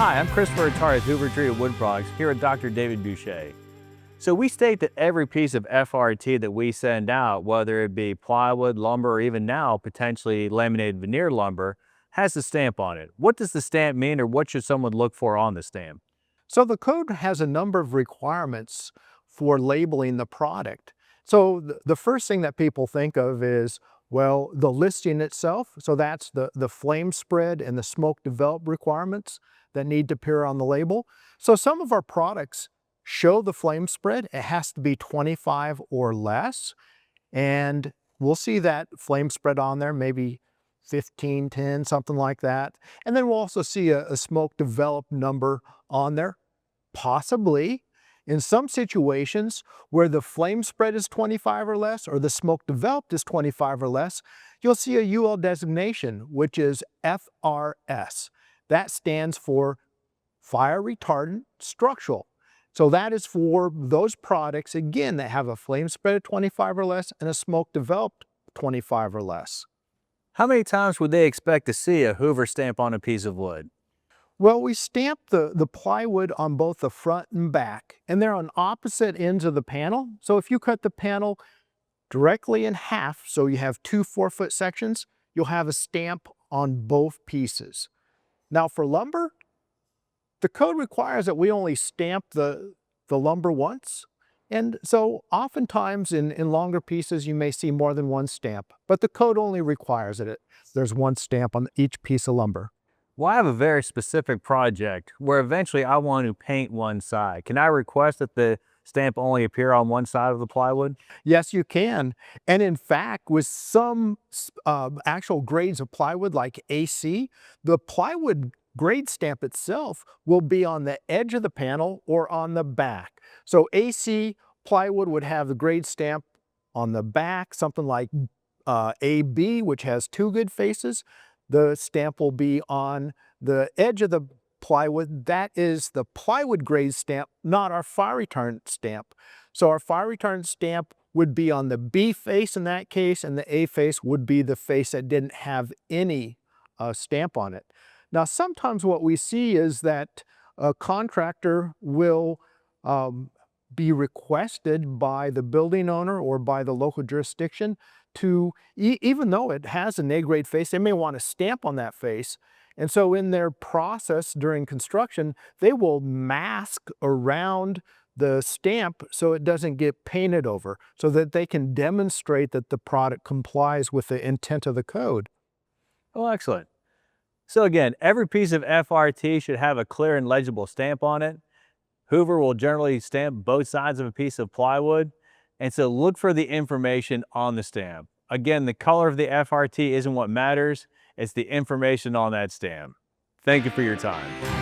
Hi, I'm Christopher Atari with Hoover Treated Wood Products here with Dr. David Boucher. So we state that every piece of FRT that we send out, whether it be plywood, lumber, or even now potentially laminated veneer lumber, has a stamp on it. What does the stamp mean, or what should someone look for on the stamp? So the code has a number of requirements for labeling the product. So the first thing that people think of is, well, the listing itself. So that's the flame spread and the smoke develop requirements that need to appear on the label. So some of our products show the flame spread. It has to be 25 or less. And we'll see that flame spread on there, maybe 15, 10, something like that. And then we'll also see a smoke develop number on there, possibly in some situations where the flame spread is 25 or less, or the smoke developed is 25 or less, you'll see a UL designation, which is FRS. That stands for fire retardant structural. So that is for those products, again, that have a flame spread of 25 or less and a smoke developed 25 or less. How many times would they expect to see a Hoover stamp on a piece of wood? Well, we stamp the plywood on both the front and back, and they're on opposite ends of the panel. So if you cut the panel directly in half, so you have two 4-foot sections, you'll have a stamp on both pieces. Now for lumber, the code requires that we only stamp the lumber once. And so oftentimes in longer pieces, you may see more than one stamp, but the code only requires that there's one stamp on each piece of lumber. Well, I have a very specific project where eventually I want to paint one side. Can I request that the stamp only appear on one side of the plywood? Yes, you can. And in fact, with some actual grades of plywood like AC, the plywood grade stamp itself will be on the edge of the panel or on the back. So AC plywood would have the grade stamp on the back, something like AB, which has two good faces. The stamp will be on the edge of the plywood. That is the plywood grade stamp, not our fire retardant stamp. So our fire retardant stamp would be on the B face in that case, and the A face would be the face that didn't have any stamp on it. Now, sometimes what we see is that a contractor will be requested by the building owner or by the local jurisdiction to, even though it has an A-grade face, they may want a stamp on that face. And so in their process during construction, they will mask around the stamp so it doesn't get painted over, so that they can demonstrate that the product complies with the intent of the code. Oh, excellent. So again, every piece of FRT should have a clear and legible stamp on it. Hoover will generally stamp both sides of a piece of plywood, and so look for the information on the stamp. Again, the color of the FRT isn't what matters, it's the information on that stamp. Thank you for your time.